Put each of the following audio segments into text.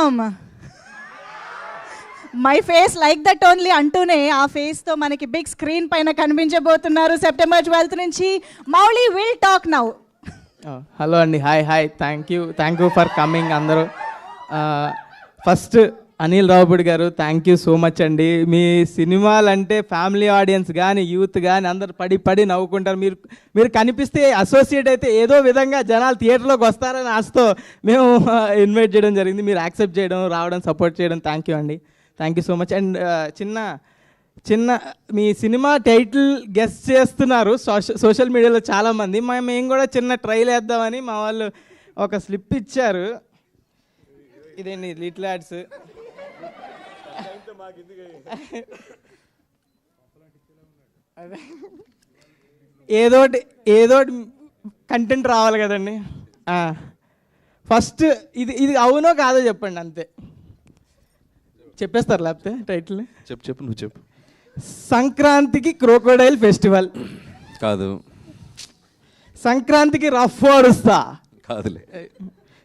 Ram my face like that only అంటూనే ఆ ఫేస్తో మనకి బిగ్ స్క్రీన్ పైన కనిపించబోతున్నారు సెప్టెంబర్ 12th నుంచి. Mouli will talk now. Hello అండి, hi thank you for coming అందరూ. First Anil Ravipudi garu thank you so much అండి. మీ సినిమాలు అంటే ఫ్యామిలీ ఆడియన్స్ కానీ యూత్ కానీ అందరు పడి నవ్వుకుంటారు. మీరు కనిపిస్తే అసోసియేట్ అయితే ఏదో విధంగా జనాలు థియేటర్లోకి వస్తారని ఆశతో మేము ఇన్వైట్ చేయడం జరిగింది. మీరు యాక్సెప్ట్ చేయడం, రావడం, సపోర్ట్ చేయడం థ్యాంక్ యూ అండి. Thank you so much. And చిన్న మీ సినిమా టైటిల్ గెస్ట్ చేస్తున్నారు సోషల్ మీడియాలో చాలామంది. మేము కూడా చిన్న ట్రైల్ వేద్దామని మా వాళ్ళు ఒక స్లిప్ ఇచ్చారు. ఇదేంటి లిటిల్ యాడ్స్. ఏదోటి కంటెంట్ రావాలి కదండి. ఫస్ట్ ఇది అవునో కాదో చెప్పండి, అంతే. చెప్పేస్తారు లేకపోతే టైటిల్. చెప్పు నువ్వు చెప్పు. సంక్రాంతికి క్రోకోడైల్ ఫెస్టివల్ కాదు, సంక్రాంతికి రఫ్ ఓడుస్తా కాదులే,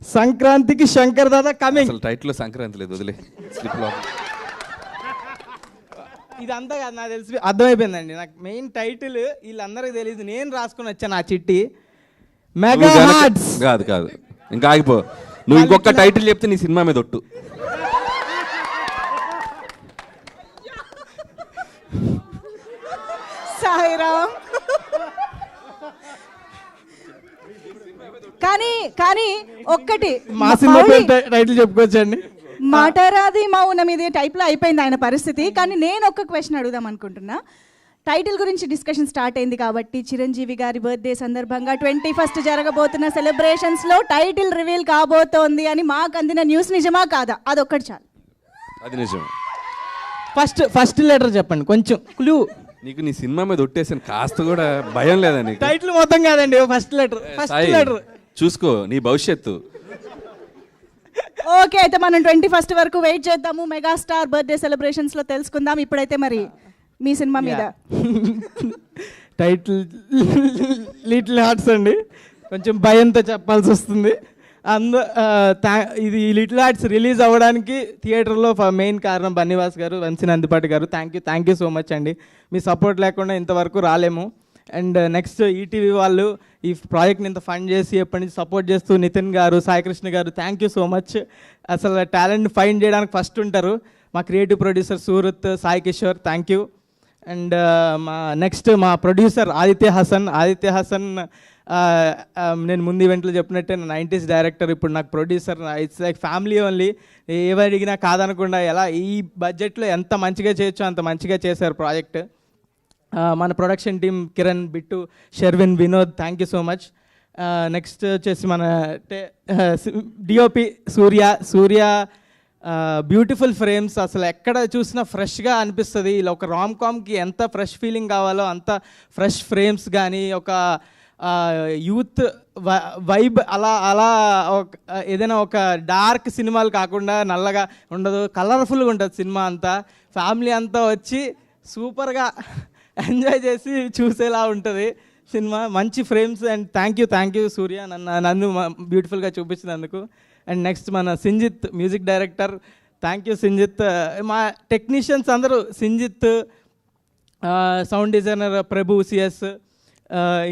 సంక్రాంతికి శంకర్ దాదా కమింగ్. అసలు టైటిల్లో సంక్రాంతి లేదు, వదిలే. స్లిప్లో ఇదంతా కాదు, నాకు తెలిసి అర్థమైపోయిందండి. నాకు మెయిన్ టైటిల్ వీళ్ళందరికీ తెలియదు, నేను రాసుకుని వచ్చాను ఆ చిట్టి. మెగా హార్ట్స్ కాదు, ఇంకా ఆగిపో. నువ్వు ఇంకొక టైటిల్ చెప్తే నీ సినిమా మీద ఒట్టు. సాయిరామ్. కానీ ఒక్కటి మా సినిమా టైటిల్ చెప్పుకోవచ్చండి. మాటరాది మౌనం ఇది టైప్లో అయిపోయింది ఆయన పరిస్థితి. కానీ నేను ఒక్క క్వశ్చన్ అడుగుదాం అనుకుంటున్నా. టైటిల్ గురించి డిస్కషన్ స్టార్ట్ అయింది కాబట్టి చిరంజీవి గారి బర్త్డే సందర్భంగా 21st జరగబోతున్న సెలబ్రేషన్స్లో టైటిల్ రివీల్ కాబోతోంది అని మాకు అందిన న్యూస్ నిజమా కాదా? అదొక్కటి చాలు. అది నిజం. ఫస్ట్ లెటర్ చెప్పండి, కొంచెం క్లూ. నీకు నీ సినిమా మీద ఒట్టేసాను, కాస్త కూడా భయం లేదా నీకు? టైటిల్ మొత్తం కాదండి, ఫస్ట్ లెటర్ చూసుకో నీ భవిష్యత్తు. ఓకే, అయితే మనం 21st వరకు వెయిట్ చేద్దాము. మెగాస్టార్ బర్త్డే సెలబ్రేషన్స్లో తెలుసుకుందాం. ఇప్పుడైతే మరి మీ సినిమా మీద టైటిల్ లిటిల్ హార్ట్స్ అండి. కొంచెం భయంతో చెప్పాల్సి వస్తుంది. ఇది లిటిల్ హార్ట్స్ రిలీజ్ అవ్వడానికి థియేటర్లో మెయిన్ కారణం బన్నీవాస్ గారు, వంశీ నందిపాటి గారు. థ్యాంక్ యూ సో మచ్ అండి. మీ సపోర్ట్ లేకుండా ఇంతవరకు రాలేము. అండ్ నెక్స్ట్ ఈటీవీ వాళ్ళు ఈ ప్రాజెక్ట్ని ఇంత ఫండ్ చేసి ఎప్పటి నుంచి సపోర్ట్ చేస్తూ నితిన్ గారు, సాయికృష్ణ గారు థ్యాంక్ యూ సో మచ్. అసలు టాలెంట్ ఫైండ్ చేయడానికి ఫస్ట్ ఉంటారు. మా creative producer Surat, Sai Kishore thank you. And మా ప్రొడ్యూసర్ ఆదిత్య హసన్ నేను ముందు ఈవెంట్లో చెప్పినట్టే 90s డైరెక్టర్, ఇప్పుడు నాకు producer. It's like family only. ఏవి అడిగినా కాదనకుండా ఎలా ఈ బడ్జెట్లో ఎంత మంచిగా చేయొచ్చో అంత మంచిగా చేశారు ప్రాజెక్ట్. మన production team Kiran, Bittu, Sherwin, Vinod thank you so much. Next వచ్చేసి మన డిఓపి సూర్య బ్యూటిఫుల్ ఫ్రేమ్స్. అసలు ఎక్కడ చూసినా ఫ్రెష్గా అనిపిస్తుంది. ఇలా ఒక రామ్ కామ్కి ఎంత ఫ్రెష్ ఫీలింగ్ కావాలో అంత ఫ్రెష్ ఫ్రేమ్స్ కానీ, ఒక యూత్ వైబ్ అలా ఏదైనా ఒక డార్క్ సినిమాలు కాకుండా నల్లగా ఉండదు, కలర్ఫుల్గా ఉంటుంది సినిమా అంతా. ఫ్యామిలీ అంతా వచ్చి సూపర్గా ఎంజాయ్ చేసి చూసేలా ఉంటుంది సినిమా. మంచి ఫ్రేమ్స్. అండ్ థ్యాంక్ యూ సూర్య నన్ను బ్యూటిఫుల్గా చూపించినందుకు. అండ్ నెక్స్ట్ మన Sinjith music director, thank you Sinjith. మా టెక్నీషియన్స్ అందరూ సింజిత్, సౌండ్ డిజైనర్ ప్రభు సిఎస్,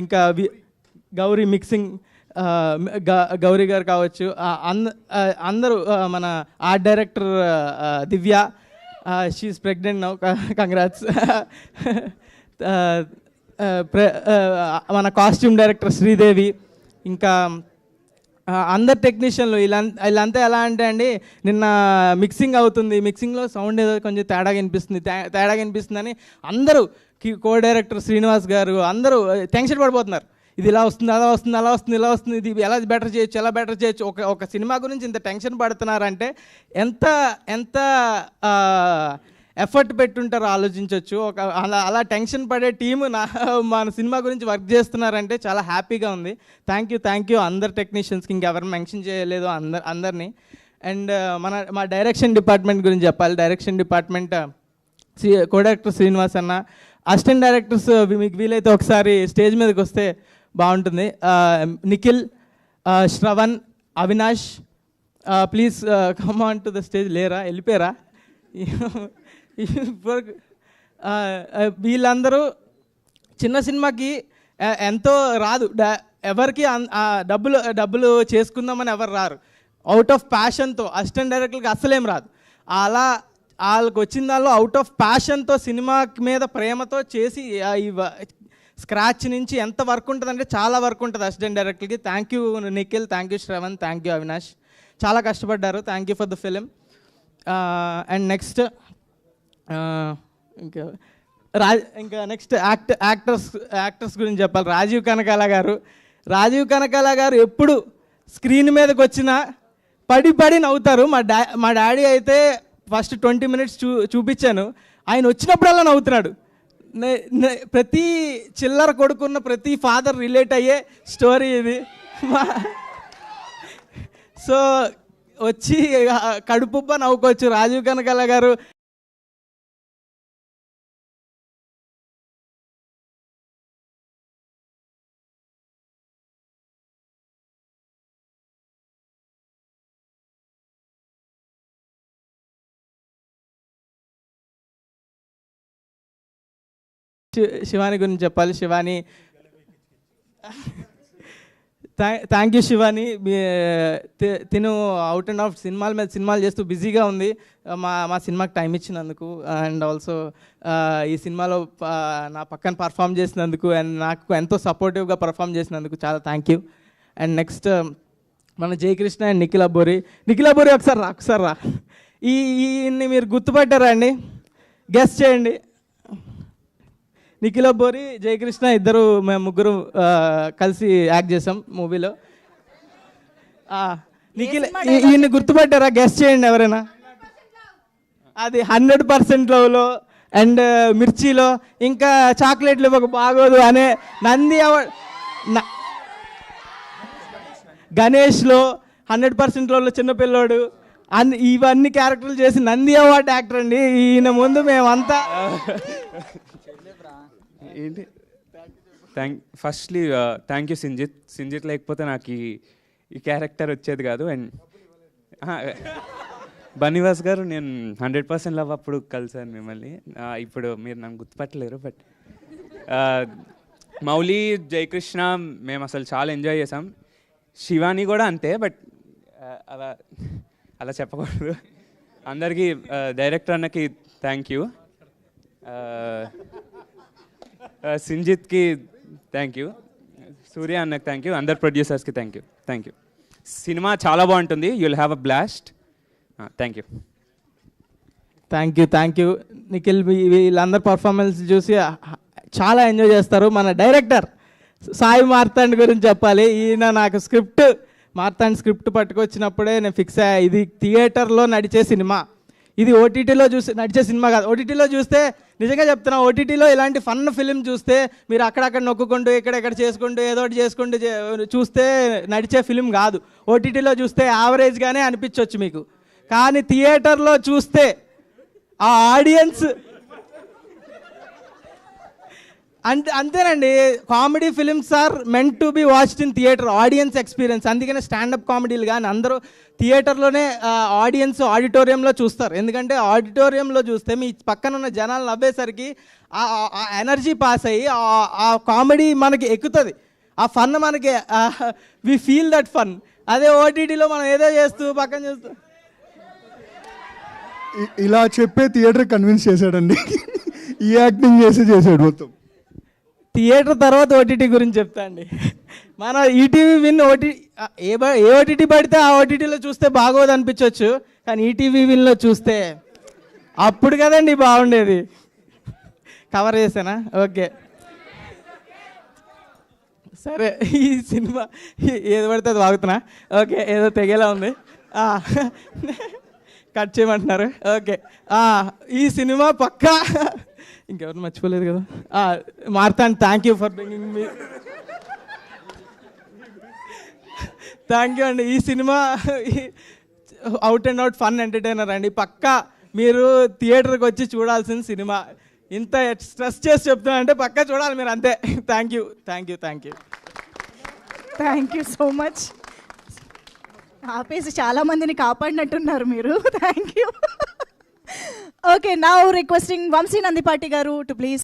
ఇంకా గౌరీ మిక్సింగ్ గౌరీ గారు కావచ్చు, అందరూ మన ఆర్ట్ డైరెక్టర్ దివ్య, షీఈస్ ప్రెగ్నెంట్ నౌ, కంగ్రాట్స్. మన కాస్ట్యూమ్ డైరెక్టర్ శ్రీదేవి, ఇంకా అందరు టెక్నీషియన్లు వీళ్ళంతా ఎలా అంటే అండి, నిన్న మిక్సింగ్ అవుతుంది, మిక్సింగ్లో సౌండ్ ఏదో కొంచెం తేడాగా వినిపిస్తుందని అందరూ కో డైరెక్టర్ శ్రీనివాస్ గారు అందరూ టెన్షన్ పడిపోతున్నారు. ఇది ఇలా వస్తుంది, అలా వస్తుంది, ఇది ఎలా బెటర్ చేయొచ్చు. ఒక సినిమా గురించి ఇంత టెన్షన్ పడుతున్నారంటే ఎంత ఎఫర్ట్ పెట్టుంటారో ఆలోచించవచ్చు. అలా టెన్షన్ పడే టీము మన సినిమా గురించి వర్క్ చేస్తున్నారంటే చాలా హ్యాపీగా ఉంది. థ్యాంక్ యూ అందరు టెక్నీషియన్స్కి, ఇంకెవరు మెన్షన్ చేయలేదు అందరినీ. అండ్ మా డైరెక్షన్ డిపార్ట్మెంట్ గురించి చెప్పాలి. Direction department co director Srinivas అన్న, అసిస్టెంట్ డైరెక్టర్స్ మీకు వీలైతే ఒకసారి స్టేజ్ మీదకి వస్తే బాగుంటుంది. Nikhil, Shravan, Avinash, please come on to the stage. లేరా, వెళ్ళిపోయారా? వీళ్ళందరూ చిన్న సినిమాకి ఎంతో రాదు, ఎవరికి డబ్బులు చేసుకుందామని ఎవరు రారు. అవుట్ ఆఫ్ ప్యాషన్తో అసిస్టెంట్ డైరెక్టర్కి అస్సలేం రాదు. అలా వాళ్ళకి వచ్చిన దానిలో అవుట్ ఆఫ్ ప్యాషన్తో సినిమా మీద ప్రేమతో చేసి స్క్రాచ్ నుంచి ఎంత వర్క్ ఉంటుందంటే చాలా వర్క్ ఉంటుంది అసిస్టెంట్ డైరెక్టర్కి. Thank you Nikhil, thank you Shravan, thank you Avinash, చాలా కష్టపడ్డారు. Thank you for the film. And next ఇంకా నెక్స్ట్ యాక్టర్స్ గురించి చెప్పాలి. రాజీవ్ కనకాల గారు ఎప్పుడు స్క్రీన్ మీదకి వచ్చినా పడి నవ్వుతారు. మా డాడీ అయితే ఫస్ట్ 20 minutes చూపించాను, ఆయన వచ్చినప్పుడల్లా నవ్వుతున్నాడు. ప్రతి చిల్లర కొడుకున్న ప్రతి ఫాదర్ రిలేట్ అయ్యే స్టోరీ ఇది. సో వచ్చి కడుపుబ్బ నవ్వుకోవచ్చు. రాజీవ్ కనకాల గారు శివాని గురించి చెప్పాలి. Shivani, thank you Shivani. తిను అవుట్ అండ్ అవుట్ సినిమాలు చేస్తూ బిజీగా ఉంది. మా సినిమాకి టైం ఇచ్చినందుకు అండ్ ఆల్సో ఈ సినిమాలో నా పక్కన పర్ఫామ్ చేసినందుకు అండ్ నాకు ఎంతో సపోర్టివ్గా పర్ఫామ్ చేసినందుకు చాలా థ్యాంక్ యూ. అండ్ నెక్స్ట్ మన జయకృష్ణ అండ్ నిఖిల్ అబ్బోరి ఒకసారి రా. ఈయన్ని మీరు గుర్తుపట్టారా అండి? గెస్ చేయండి. నిఖిల్ అబ్బోరి, జయకృష్ణ ఇద్దరు, మేము ముగ్గురు కలిసి యాక్ట్ చేసాం మూవీలో. నిఖిల్, ఈయన్ని గుర్తుపట్టారా? గెస్ చేయండి ఎవరైనా. అది 100% లవ్లో అండ్ మిర్చిలో, ఇంకా చాక్లెట్లు ఇవ్వక బాగోదు అనే నంది అవార్డ్, గణేష్లో 100% లవ్లో చిన్నపిల్లోడు, ఇవన్నీ క్యారెక్టర్లు చేసి నంది అవార్డ్ యాక్టర్ అండి ఈయన. ముందు మేమంతా ఏంటి ఫస్ట్లీ థ్యాంక్ యూ సింజిత్ లేకపోతే నాకు ఈ క్యారెక్టర్ వచ్చేది కాదు. అండ్ బన్నివాస్ గారు, నేను 100% లవ్ అప్పుడు కలిసాను మిమ్మల్ని. ఇప్పుడు మీరు నన్ను గుర్తుపట్టలేరు, బట్ మౌలి, జయకృష్ణ మేము అసలు చాలా ఎంజాయ్ చేసాం. శివాని కూడా అంతే, బట్ అలా చెప్పకూడదు. అందరికీ డైరెక్టర్ అన్నకి థ్యాంక్ యూ, సింజిత్కి థ్యాంక్ యూ, సూర్య అన్నకి థ్యాంక్ యూ, అందరు ప్రొడ్యూసర్స్కి థ్యాంక్ యూ. సినిమా చాలా బాగుంటుంది. You will have a blast. Thank you Nikhil. వీళ్ళందరు పర్ఫార్మెన్స్ చూసి చాలా ఎంజాయ్ చేస్తారు. మన డైరెక్టర్ సాయి మార్తాండ్ గురించి చెప్పాలి. ఈయన నాకు మార్తాండ్ స్క్రిప్ట్ పట్టుకొచ్చినప్పుడే నేను ఫిక్స్ అయ్యా, ఇది థియేటర్లో నడిచే సినిమా, ఇది ఓటీటీలో నడిచే సినిమా కాదు. ఓటీటీలో చూస్తే, నిజంగా చెప్తున్నా, ఓటీటీలో ఇలాంటి ఫన్ ఫిలిం చూస్తే మీరు అక్కడక్కడ నొక్కుంటూ ఇక్కడెక్కడ చేసుకుంటూ ఏదో ఒకటి చేసుకుంటూ చూస్తే నడిచే ఫిలిం కాదు. ఓటీటీలో చూస్తే యావరేజ్గానే అనిపించవచ్చు మీకు, కానీ థియేటర్లో చూస్తే ఆ ఆడియన్స్ అంతేనండి. Comedy films are meant to be watched in theatre, audience experience. అందుకనే స్టాండప్ కామెడీలు కానీ అందరూ థియేటర్లోనే ఆడిటోరియంలో చూస్తారు. ఎందుకంటే ఆడిటోరియంలో చూస్తే మీ పక్కన ఉన్న జనాలు నవ్వేసరికి ఆ ఎనర్జీ పాస్ అయ్యి ఆ కామెడీ మనకి ఎక్కుతుంది, ఆ ఫన్ మనకి, వి ఫీల్ దట్ ఫన్. అదే ఓటీటీలో మనం ఏదో చేస్తూ పక్కన చూస్తూ ఇలా చెప్పే థియేటర్ కన్విన్స్ చేశాడండి. ఈ యాక్టింగ్ చేసాడు మొత్తం. థియేటర్ తర్వాత ఓటీటీ గురించి చెప్తా అండి. మన ఈటీవీ విన్ ఏ ఓటీటీ పడితే ఆ ఓటీటీలో చూస్తే బాగోదు అనిపించవచ్చు, కానీ ఈటీవీ విన్లో చూస్తే అప్పుడు కదండి బాగుండేది. కవర్ చేసానా? ఓకే, సరే. ఈ సినిమా ఏది పడితే అది వాగుతున్నా. ఓకే, ఏదో తెగేలా ఉంది, కట్ చేయమంటున్నారు. ఓకే, ఈ సినిమా పక్కా ఇంకెవరు మర్చిపోలేదు కదా. Marthand, thank you for bringing me. Thank you అండి. ఈ cinema out and out fun entertainer అండి. పక్కా మీరు థియేటర్కి వచ్చి చూడాల్సిన సినిమా. ఇంత స్ట్రెస్ చేసి చెప్తున్నా అంటే పక్కా చూడాలి మీరు, అంతే. Thank you so much. ఆపేసి చాలా మందిని కాపాడినట్టున్నారు మీరు. Thank you. Okay, now requesting Vamsi Nandipati garu to please